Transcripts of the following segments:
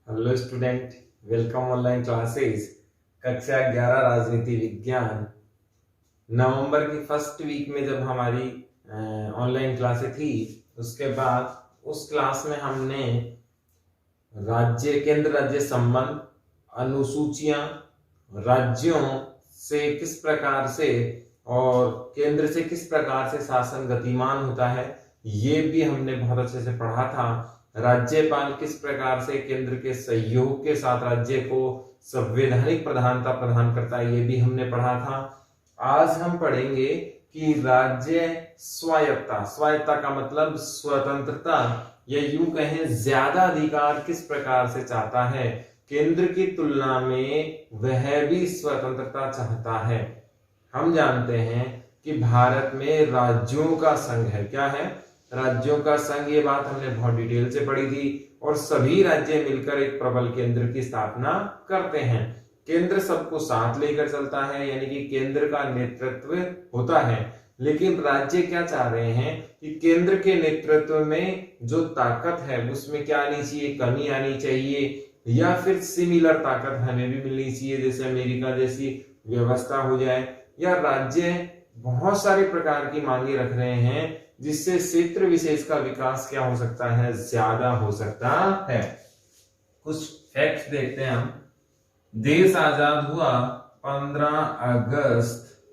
Hello student, welcome online classes. कक्षा 11 राजनीति विज्ञान नवंबर की फर्स्ट वीक में जब हमारी ऑनलाइन क्लासें थी, उसके बाद उस क्लास में हमने केंद्र राज्य संबंध, अनुसूचियां, राज्यों से किस प्रकार से और केंद्र से किस प्रकार से शासन गतिमान होता है, ये भी हमने बहुत अच्छे से पढ़ा था। राज्यपाल किस प्रकार से केंद्र के सहयोग के साथ राज्य को संवैधानिक प्रधानता प्रदान करता है, ये भी हमने पढ़ा था। आज हम पढ़ेंगे कि राज्य स्वायत्ता का मतलब स्वतंत्रता या यूं कहें ज्यादा अधिकार किस प्रकार से चाहता है, केंद्र की तुलना में वह भी स्वतंत्रता चाहता है। हम जानते हैं कि भारत में राज्यों का संघ है। क्या है? राज्यों का संघ। ये बात हमने बहुत डिटेल से पढ़ी थी। और सभी राज्य मिलकर एक प्रबल केंद्र की स्थापना करते हैं। केंद्र सबको साथ लेकर चलता है, यानी कि केंद्र का नेतृत्व होता है। लेकिन राज्य क्या चाह रहे हैं कि केंद्र के नेतृत्व में जो ताकत है उसमें क्या आनी चाहिए, कमी आनी चाहिए, या फिर सिमिलर ताकत हमें भी मिलनी चाहिए, जैसे अमेरिका जैसी व्यवस्था हो जाए। या राज्य बहुत सारे प्रकार की मांगे रख रहे हैं जिससे क्षेत्र विशेष का विकास क्या हो सकता है, ज्यादा हो सकता है। कुछ फैक्ट्स देखते हैं हम। देश आजाद हुआ 15 अगस्त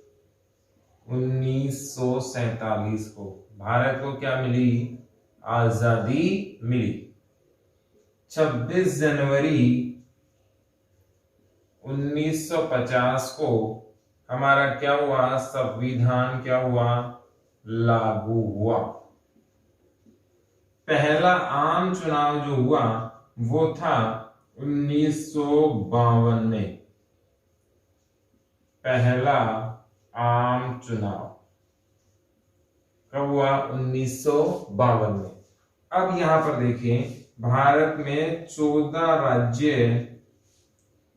1947 को। भारत को क्या मिली? आजादी मिली। 26 जनवरी 1950 को हमारा क्या हुआ? संविधान क्या हुआ? लागू हुआ। पहला आम चुनाव जो हुआ वो था 1952 में। पहला आम चुनाव कब हुआ? 1952 में। अब यहां पर देखें, भारत में 14 राज्य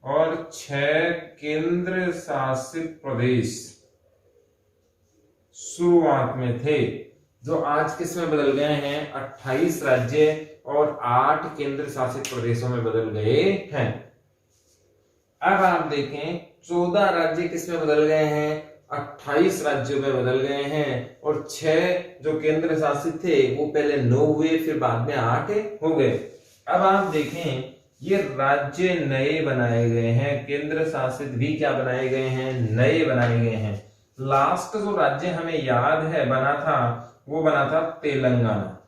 और 6 केंद्र शासित प्रदेश शुरुआत में थे, जो आज किस में बदल गए हैं? 28 राज्य और 8 केंद्र शासित प्रदेशों में बदल गए हैं। अब आप देखें, 14 राज्य किस में बदल गए हैं? 28 राज्यों में बदल गए हैं। और 6 जो केंद्र शासित थे वो पहले 9 हुए, फिर बाद में 8 हो गए। अब आप देखें, ये राज्य नए बनाए गए हैं, केंद्र शासित भी क्या बनाए गए हैं? नए बनाए गए हैं। लास्ट जो राज्य हमें याद है बना था, वो बना था तेलंगाना।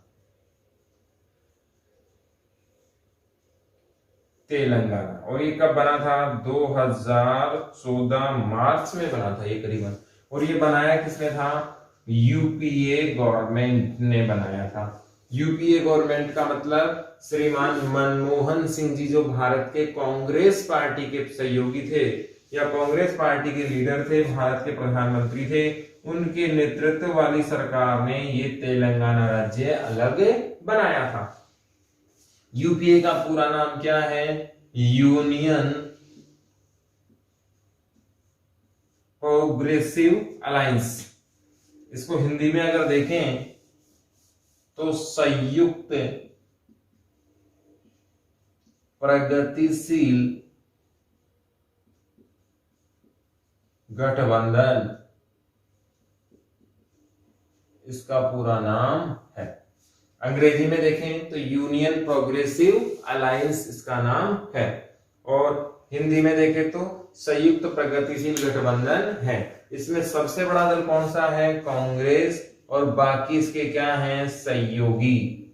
और ये कब बना था? 2014 मार्च में बना था ये करीबन। और ये बनाया किसने था? यूपीए गवर्नमेंट ने बनाया था। यूपीए गवर्नमेंट का मतलब श्रीमान मनमोहन सिंह जी, जो भारत के कांग्रेस पार्टी के सहयोगी थे या कांग्रेस पार्टी के लीडर थे, भारत के प्रधानमंत्री थे, उनके नेतृत्व वाली सरकार ने ये तेलंगाना राज्य अलग बनाया था। यूपीए का पूरा नाम क्या है? Union progressive alliance. इसको हिंदी में अगर देखें तो संयुक्त प्रगतिशील गठबंधन इसका पूरा नाम है। अंग्रेजी में देखें तो यूनियन प्रोग्रेसिव अलायंस इसका नाम है। और हिंदी में देखें तो संयुक्त प्रगतिशील गठबंधन है। इसमें सबसे बड़ा दल कौन सा है? कांग्रेस। और बाकी इसके क्या हैं? सहयोगी।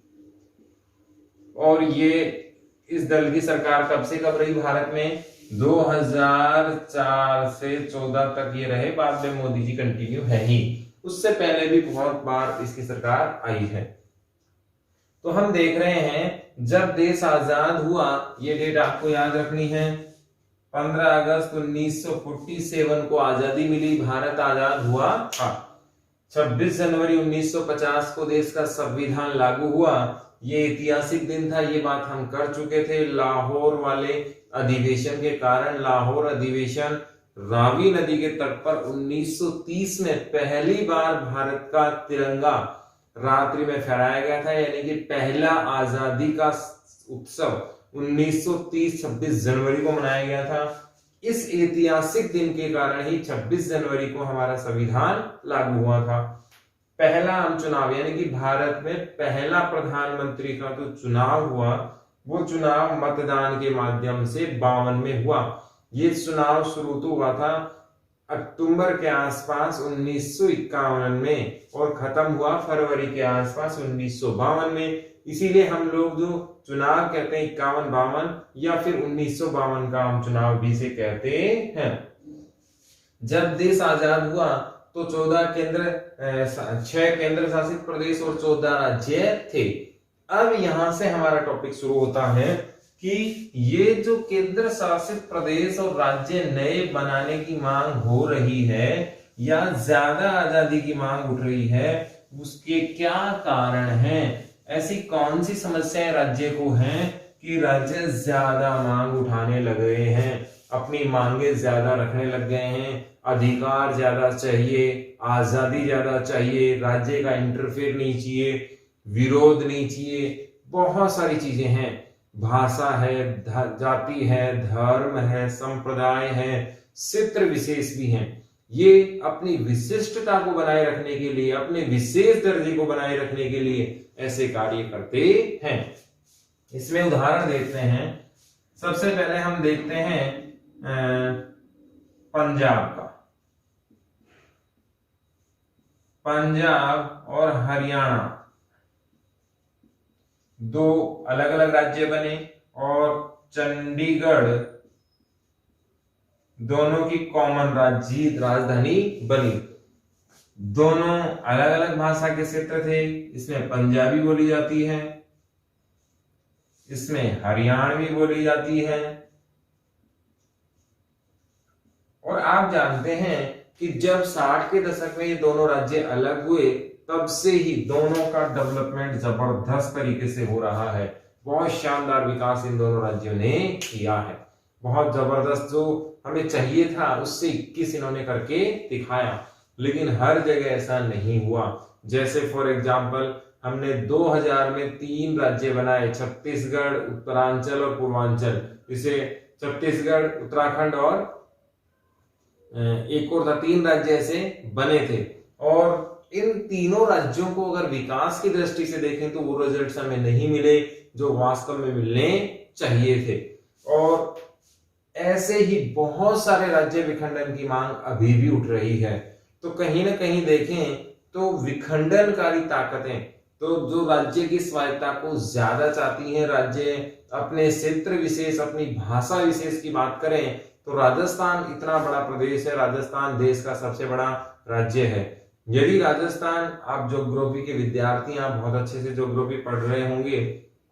और ये इस दल की सरकार कब से कब रही भारत में? 2004 से 14 तक ये रहे। बाद में मोदी जी कंटिन्यू है ही, उससे पहले भी बहुत बार इसकी सरकार आई है। तो हम देख रहे हैं, जब देश आजाद हुआ, ये डेट आपको याद रखनी है, 15 अगस्त 1947 को आजादी मिली, भारत आजाद हुआ था। 26 जनवरी 1950 को देश का संविधान लागू हुआ। ये ऐतिहासिक दिन था, ये बात हम कर चुके थे। लाहौर वाले अधिवेशन के कारण, लाहौर अधिवेशन रावी नदी के तट पर 1930 में पहली बार भारत का तिरंगा रात्रि में फहराया गया था, यानी कि पहला आजादी का उत्सव 1930 26 जनवरी को मनाया गया था। इस ऐतिहासिक दिन के कारण ही 26 जनवरी को हमारा संविधान लागू हुआ था। पहला आम चुनाव यानी कि भारत में पहला प्रधानमंत्री का जो चुनाव हुआ वो चुनाव मतदान के माध्यम से 52 में हुआ। ये चुनाव शुरू तो हुआ था अक्टूबर के आसपास 1951 में और खत्म हुआ फरवरी के आसपास 1952 में। इसीलिए हम लोग जो चुनाव कहते हैं 51-52 या फिर 1952 का आम चुनाव भी से कहते हैं। जब देश आजाद हुआ तो 6 केंद्र शासित प्रदेश और 14 राज्य थे। अब यहां से हमारा टॉपिक शुरू होता है कि ये जो केंद्र शासित प्रदेश और राज्य नए बनाने की मांग हो रही है या ज्यादा आजादी की मांग उठ रही है, उसके क्या कारण हैं? ऐसी कौन सी समस्याएं राज्य को हैं कि राज्य ज्यादा मांग उठाने लग गए हैं, अपनी मांगे ज्यादा रखने लग गए हैं, अधिकार ज्यादा चाहिए, आजादी ज्यादा चाहिए, राज्य का इंटरफेयर नहीं चाहिए, विरोध नहीं चाहिए, बहुत सारी चीजें हैं। भाषा है, जाति है, धर्म है, संप्रदाय है, क्षेत्र विशेष भी हैं। ये अपनी विशिष्टता को बनाए रखने के लिए, अपने विशेष दर्जे को बनाए रखने के लिए ऐसे कार्य करते हैं। इसमें उदाहरण देखते हैं। सबसे पहले हम देखते हैं पंजाब का। पंजाब और हरियाणा दो अलग अलग राज्य बने और चंडीगढ़ दोनों की कॉमन राजधानी बनी। दोनों अलग अलग भाषा के क्षेत्र थे। इसमें पंजाबी बोली जाती है, इसमें हरियाणवी बोली जाती है। और आप जानते हैं कि जब 60 के दशक में ये दोनों राज्य अलग हुए तब से ही दोनों का डेवलपमेंट जबरदस्त तरीके से हो रहा है। बहुत शानदार विकास इन दोनों राज्यों ने किया है। बहुत जबरदस्त, जो हमें चाहिए था उससे 21 इन्होंने करके दिखाया। लेकिन हर जगह ऐसा नहीं हुआ। जैसे फॉर एग्जांपल हमने 2000 में 3 राज्य बनाए, छत्तीसगढ़, उत्तरांचल और पूर्वांचल। इसे छत्तीसगढ़, उत्तराखंड और एक और था, 3 राज्य ऐसे बने थे। और इन तीनों राज्यों को अगर विकास की दृष्टि से देखें तो वो रिजल्ट्स हमें नहीं मिले जो वास्तव में मिलने चाहिए थे। और ऐसे ही बहुत सारे राज्य विखंडन की मांग अभी भी उठ रही है। तो कहीं ना कहीं देखें तो विखंडनकारी ताकतें, तो जो राज्य की स्वायत्ता को ज्यादा चाहती हैं, राज्य अपने क्षेत्र विशेष, अपनी भाषा विशेष की बात करें तो राजस्थान इतना बड़ा प्रदेश है, राजस्थान देश का सबसे बड़ा राज्य है। यदि राजस्थान, आप ज्योग्राफी के विद्यार्थी, आप बहुत अच्छे से ज्योग्राफी पढ़ रहे होंगे,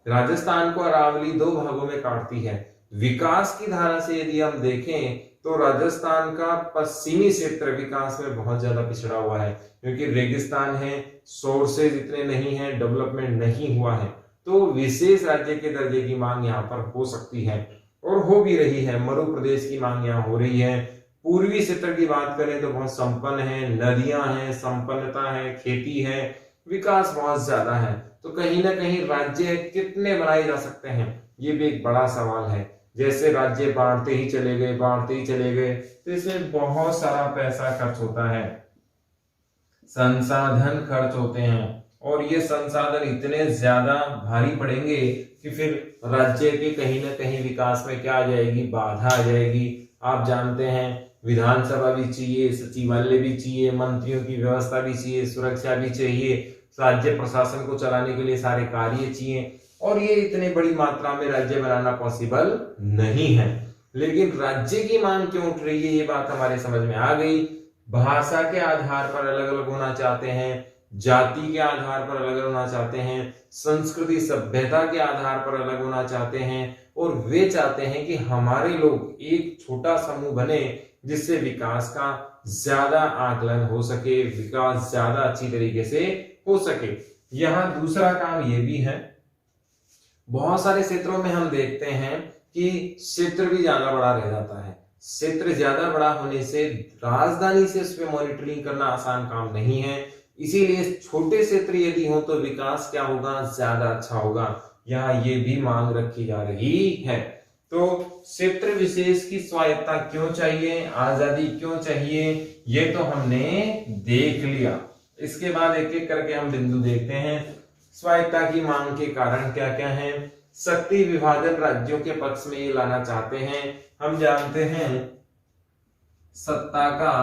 राजस्थान को अरावली 2 भागों में काटती है। विकास की धारा से यदि हम देखें तो राजस्थान का पश्चिमी क्षेत्र विकास में बहुत ज्यादा पिछड़ा हुआ है, क्योंकि रेगिस्तान है, सोर्सेज इतने नहीं है, डेवलपमेंट नहीं हुआ है। तो विशेष राज्य के दर्जे की मांग यहाँ पर हो सकती है और हो भी रही है। मरु प्रदेश की मांग यहाँ हो रही है। पूर्वी क्षेत्र की बात करें तो बहुत संपन्न है, नदियां हैं, संपन्नता है, खेती है, विकास बहुत ज्यादा है। तो कहीं ना कहीं राज्य कितने बनाए जा सकते हैं, ये भी एक बड़ा सवाल है। जैसे राज्य बांटते ही चले गए तो इसमें बहुत सारा पैसा खर्च होता है, संसाधन खर्च होते हैं और ये संसाधन इतने ज्यादा भारी पड़ेंगे कि फिर राज्य के कहीं ना कहीं विकास में क्या आ जाएगी, बाधा आ जाएगी। आप जानते हैं विधानसभा भी चाहिए, सचिवालय भी चाहिए, मंत्रियों की व्यवस्था भी चाहिए, सुरक्षा भी चाहिए, राज्य प्रशासन को चलाने के लिए सारे कार्य चाहिए। और ये इतनी बड़ी मात्रा में राज्य बनाना पॉसिबल नहीं है। लेकिन राज्य की मांग क्यों उठ रही है, ये बात हमारे समझ में आ गई। भाषा के आधार पर अलग अलग होना चाहते हैं, जाति के आधार पर अलग अलग होना चाहते हैं, संस्कृति सभ्यता के आधार पर अलग होना चाहते हैं, और वे चाहते हैं कि हमारे लोग एक छोटा समूह बने जिससे विकास का ज्यादा आकलन हो सके, विकास ज्यादा अच्छी तरीके से हो सके। यहाँ दूसरा काम ये भी है, बहुत सारे क्षेत्रों में हम देखते हैं कि क्षेत्र भी ज्यादा बड़ा रह जाता है। क्षेत्र ज्यादा बड़ा होने से राजधानी से उस पर मॉनिटरिंग करना आसान काम नहीं है। इसीलिए छोटे क्षेत्र यदि हो तो विकास क्या होगा, ज्यादा अच्छा होगा। यहाँ ये भी मांग रखी जा रही है। तो क्षेत्र विशेष की स्वायत्तता क्यों चाहिए, आजादी क्यों चाहिए, ये तो हमने देख लिया। इसके बाद एक एक करके हम बिंदु देखते हैं। स्वायत्तता की मांग के कारण क्या क्या हैं। शक्ति विभाजन राज्यों के पक्ष में ये लाना चाहते हैं। हम जानते हैं सत्ता का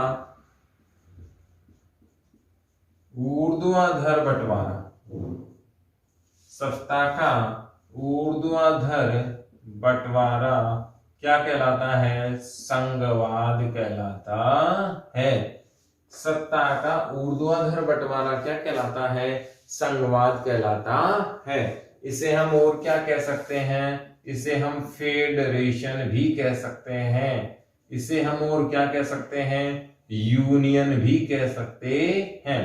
ऊर्ध्वाधर बंटवारा, सत्ता का ऊर्ध्वाधर बंटवारा क्या कहलाता है, संघवाद कहलाता है। सत्ता का ऊर्ध्वाधर बंटवारा क्या कहलाता है, संघवाद कहलाता है। इसे हम और क्या कह सकते हैं, इसे हम फेडरेशन भी कह सकते हैं। इसे हम और क्या कह सकते हैं, यूनियन भी कह सकते हैं।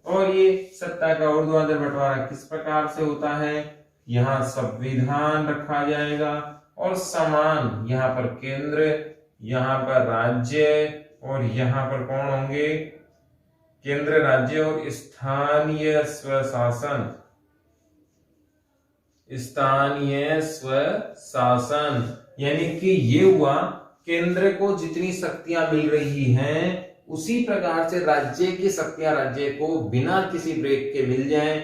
और ये सत्ता का ऊर्ध्वाधर बंटवारा किस प्रकार से होता है, यहाँ संविधान रखा जाएगा और समान यहाँ पर केंद्र, यहाँ पर राज्य और यहाँ पर कौन होंगे, केंद्र, राज्य और स्थानीय स्वशासन, स्थानीय स्वशासन। यानी कि ये हुआ केंद्र को जितनी शक्तियां मिल रही हैं उसी प्रकार से राज्य की शक्तियां राज्य को बिना किसी ब्रेक के मिल जाएं।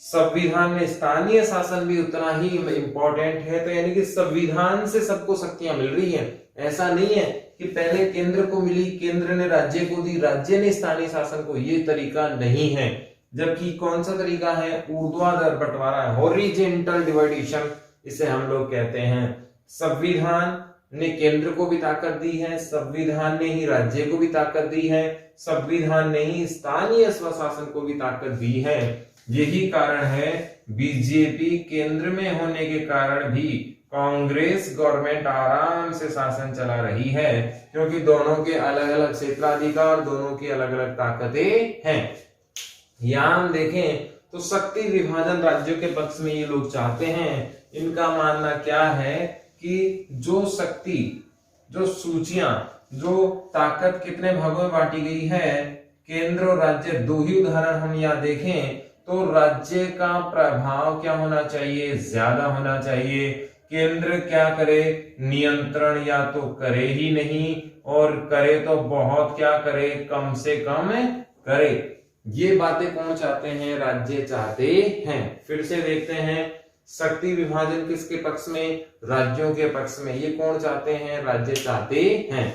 संविधान में स्थानीय शासन भी उतना ही इंपॉर्टेंट है। तो यानी कि संविधान से सबको शक्तियां मिल रही हैं। ऐसा नहीं है कि पहले केंद्र को मिली, केंद्र ने राज्य को दी, राज्य ने स्थानीय शासन को, ये तरीका नहीं है। जबकि कौन सा तरीका है, ऊर्ध्वाधर बंटवारा, हॉरिजॉन्टल डिवाइडेशन इसे हम लोग कहते हैं। संविधान ने केंद्र को भी ताकत दी है, संविधान ने ही राज्य को भी ताकत दी है, संविधान ने ही स्थानीय स्वशासन को भी ताकत दी है। यही कारण है बीजेपी केंद्र में होने के कारण भी कांग्रेस गवर्नमेंट आराम से शासन चला रही है, क्योंकि दोनों के अलग अलग क्षेत्राधिकार, दोनों की अलग अलग ताकतें हैं। यहां हम देखें तो शक्ति विभाजन राज्यों के पक्ष में ये लोग चाहते हैं। इनका मानना क्या है कि जो शक्ति, जो सूचियां, जो ताकत कितने भागों में बांटी गई है, केंद्र और राज्य, दो ही उदाहरण हम यहाँ देखें तो राज्य का प्रभाव क्या होना चाहिए, ज्यादा होना चाहिए। केंद्र क्या करे, नियंत्रण या तो करे ही नहीं, और करे तो बहुत क्या करे, कम से कम करे। ये बातें कौन चाहते हैं, राज्य चाहते हैं। फिर से देखते हैं शक्ति विभाजन किसके पक्ष में, राज्यों के पक्ष में। ये कौन चाहते हैं, राज्य चाहते हैं।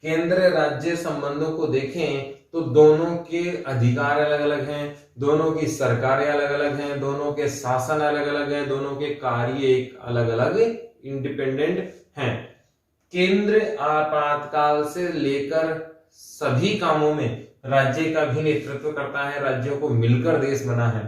केंद्र राज्य संबंधों को देखें तो दोनों के अधिकार अलग अलग हैं, दोनों की सरकारें अलग अलग हैं, दोनों के शासन अलग अलग हैं, दोनों के कार्य एक अलग अलग इंडिपेंडेंट हैं। केंद्र आपातकाल से लेकर सभी कामों में राज्य का भी नेतृत्व करता है, राज्यों को मिलकर देश बना है।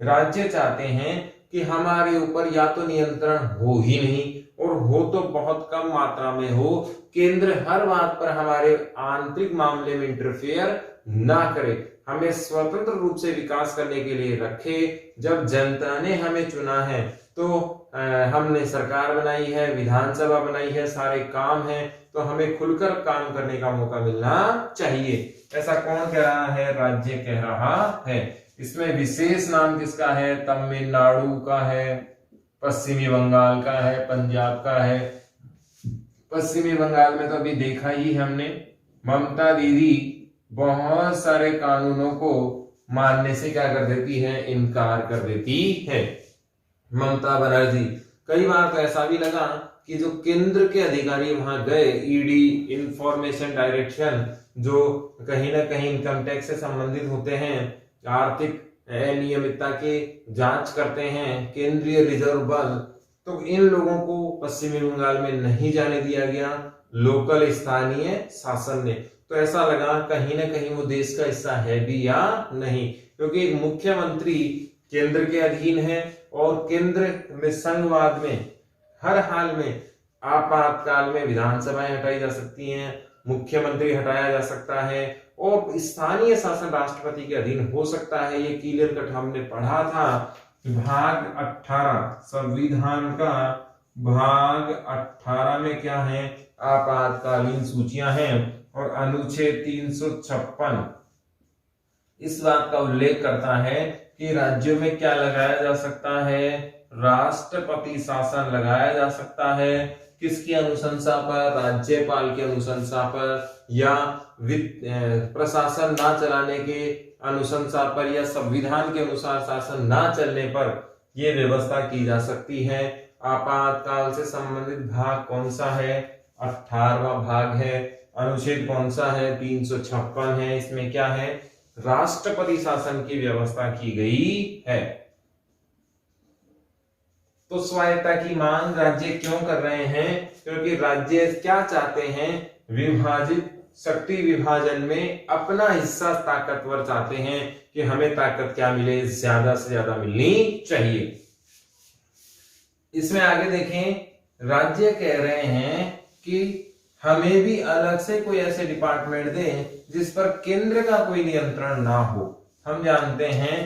राज्य चाहते हैं कि हमारे ऊपर या तो नियंत्रण हो ही नहीं, और हो तो बहुत कम मात्रा में हो। केंद्र हर बात पर हमारे आंतरिक मामले में इंटरफेयर ना करे, हमें स्वतंत्र रूप से विकास करने के लिए रखे। जब जनता ने हमें चुना है तो हमने सरकार बनाई है, विधानसभा बनाई है, सारे काम हैं, तो हमें खुलकर काम करने का मौका मिलना चाहिए। ऐसा कौन कह रहा है, राज्य कह रहा है। इसमें विशेष नाम किसका है, तमिलनाडु का है, पश्चिमी बंगाल का है, पंजाब का है। पश्चिमी बंगाल में तो अभी देखा ही हमने, ममता दीदी बहुत सारे कानूनों को मानने से क्या कर देती है, इनकार कर देती है। ममता बनर्जी, कई बार तो ऐसा भी लगा कि जो केंद्र के अधिकारी वहां गए, ईडी, इंफॉर्मेशन डायरेक्शन, जो कहीं ना कहीं इनकम टैक्स से संबंधित होते हैं, आर्थिक अनियमितता के जांच करते हैं, केंद्रीय रिजर्व बल, तो इन लोगों को पश्चिमी बंगाल में नहीं जाने दिया गया, लोकल स्थानीय शासन ने। तो ऐसा लगा कहीं ना कहीं वो देश का हिस्सा है भी या नहीं, क्योंकि मुख्यमंत्री केंद्र के अधीन है और केंद्र में संघवाद में हर हाल में आपातकाल में विधानसभाएं हटाई जा सकती हैं, मुख्यमंत्री हटाया जा सकता है, और स्थानीय शासन राष्ट्रपति के अधीन हो सकता है। ये क्लियर कट हमने पढ़ा था। भाग 18 संविधान का भाग 18 में क्या है, आपातकालीन सूचियां हैं, और अनुच्छेद 356 इस बात का उल्लेख करता है कि राज्यों में क्या लगाया जा सकता है, राष्ट्रपति शासन लगाया जा सकता है। किसकी अनुशंसा पर, राज्यपाल की अनुशंसा पर, या प्रशासन ना चलाने के अनुशंसा पर, या संविधान के अनुसार शासन ना चलने पर यह व्यवस्था की जा सकती है। आपातकाल से संबंधित भाग कौन सा है, 18वां भाग है। अनुच्छेद कौन सा है, 356 है। इसमें क्या है, राष्ट्रपति शासन की व्यवस्था की गई है। तो स्वायत्तता की मांग राज्य क्यों कर रहे हैं, क्योंकि राज्य क्या चाहते हैं, विभाजित शक्ति विभाजन में अपना हिस्सा ताकतवर चाहते हैं कि हमें ताकत क्या मिले, ज्यादा से ज्यादा मिलनी चाहिए। इसमें आगे देखें, राज्य कह रहे हैं कि हमें भी अलग से कोई ऐसे डिपार्टमेंट दें जिस पर केंद्र का कोई नियंत्रण ना हो। हम जानते हैं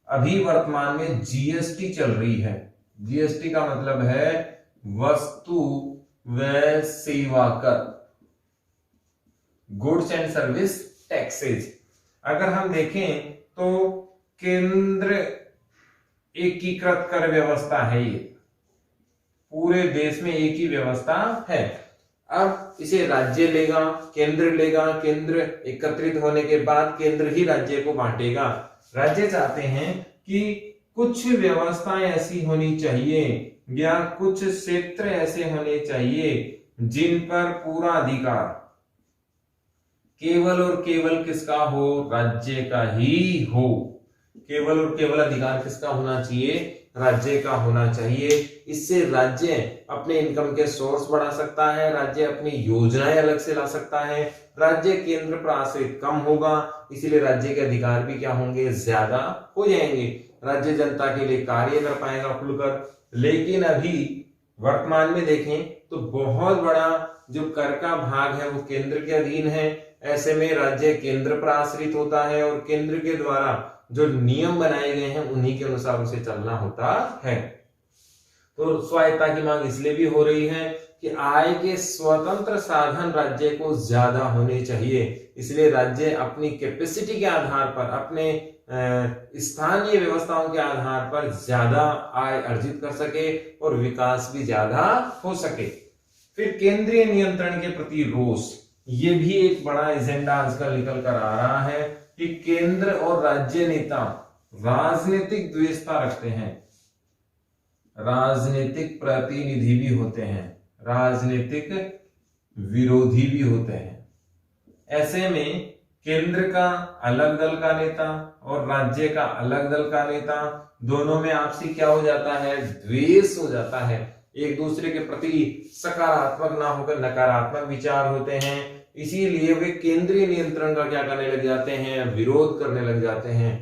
अभी वर्तमान में जीएसटी चल रही है। जीएसटी का मतलब है वस्तु व सेवा कर, गुड्स एंड सर्विस टैक्सेज। अगर हम देखें तो केंद्र एकीकृत कर व्यवस्था है, ये पूरे देश में एक ही व्यवस्था है। अब इसे राज्य लेगा, केंद्र लेगा, केंद्र एकत्रित होने के बाद केंद्र ही राज्य को बांटेगा। राज्य चाहते हैं कि कुछ व्यवस्थाएं ऐसी होनी चाहिए या कुछ क्षेत्र ऐसे होने चाहिए जिन पर पूरा अधिकार केवल और केवल किसका हो, राज्य का ही हो। केवल और केवल अधिकार किसका होना चाहिए, राज्य का होना चाहिए। इससे राज्य अपने इनकम के सोर्स बढ़ा सकता है, राज्य अपनी योजनाएं अलग से ला सकता है, राज्य केंद्र पर आश्रित कम होगा, इसीलिए राज्य के अधिकार भी क्या होंगे, ज्यादा हो जाएंगे। राज्य जनता के लिए कार्य कर पाएगा खुलकर। लेकिन अभी वर्तमान में देखें तो बहुत बड़ा जो कर का भाग है वो केंद्र के अधीन है। ऐसे में राज्य केंद्र पर आश्रित होता है और केंद्र के द्वारा जो नियम बनाए गए हैं उन्हीं के अनुसार उसे चलना होता है। तो स्वायत्तता की मांग इसलिए भी हो रही है कि आय के स्वतंत्र साधन राज्य को ज्यादा होने चाहिए। इसलिए राज्य अपनी कैपेसिटी के आधार पर, अपने स्थानीय व्यवस्थाओं के आधार पर ज्यादा आय अर्जित कर सके और विकास भी ज्यादा हो सके। फिर केंद्रीय नियंत्रण के प्रति रोष, ये भी एक बड़ा एजेंडा आजकल निकल कर आ रहा है कि केंद्र और राज्य नेता राजनीतिक द्वेषता रखते हैं, राजनीतिक प्रतिनिधि भी होते हैं, राजनीतिक विरोधी भी होते हैं। ऐसे में केंद्र का अलग दल का नेता और राज्य का अलग दल का नेता, दोनों में आपसी क्या हो जाता है, द्वेष हो जाता है। एक दूसरे के प्रति सकारात्मक ना होकर नकारात्मक विचार होते हैं। इसीलिए वे केंद्रीय नियंत्रण का क्या करने लग जाते हैं, विरोध करने लग जाते हैं।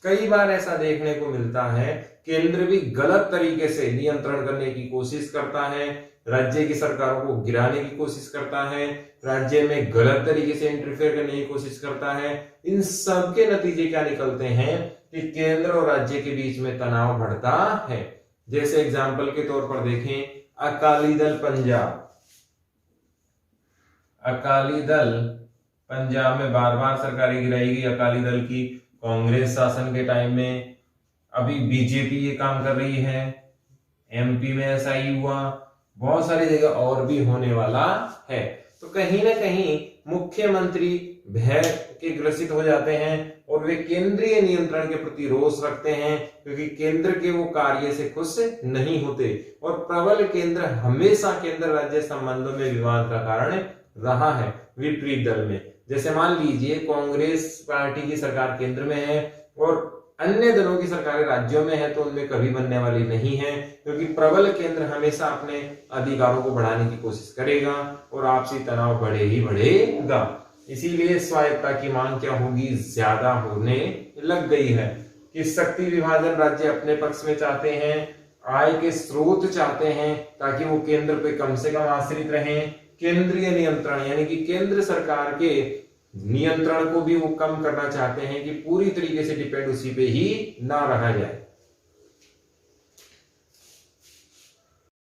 कई बार ऐसा देखने को मिलता है, केंद्र भी गलत तरीके से नियंत्रण करने की कोशिश करता है, राज्य की सरकारों को गिराने की कोशिश करता है, राज्य में गलत तरीके से इंटरफेयर करने की कोशिश करता है। इन सब के नतीजे क्या निकलते हैं कि केंद्र और राज्य के बीच में तनाव बढ़ता है। जैसे एग्जाम्पल के तौर पर देखें, अकाली दल पंजाब, अकाली दल पंजाब में बार बार सरकारें गिराई गई अकाली दल की। कांग्रेस शासन के टाइम में, अभी बीजेपी ये काम कर रही है, एमपी में ऐसा ही हुआ, बहुत सारी जगह और भी होने वाला है। तो कहीं ना कहीं मुख्यमंत्री भय के ग्रसित हो जाते हैं और वे केंद्रीय नियंत्रण के प्रति रोष रखते हैं, क्योंकि केंद्र के वो कार्य से खुश नहीं होते। और प्रबल केंद्र हमेशा केंद्र राज्य संबंधों में विवाद का कारण रहा है विपरीत दल में। जैसे मान लीजिए कांग्रेस पार्टी की सरकार केंद्र में है और अन्य दलों की सरकारें राज्यों में है, तो उनमें कभी बनने वाली नहीं है, क्योंकि प्रबल केंद्र हमेशा अपने अधिकारों को बढ़ाने की कोशिश करेगा और आपसी तनाव बढ़े ही बढ़ेगा। इसीलिए स्वायत्तता की मांग क्या होगी, ज्यादा होने लग गई है कि शक्ति विभाजन राज्य अपने पक्ष में चाहते हैं, आय के स्रोत चाहते हैं ताकि वो केंद्र पे कम से कम आश्रित रहें। केंद्रीय नियंत्रण यानी कि केंद्र सरकार के नियंत्रण को भी वो कम करना चाहते हैं कि पूरी तरीके से डिपेंड उसी पे ही ना रहा जाए।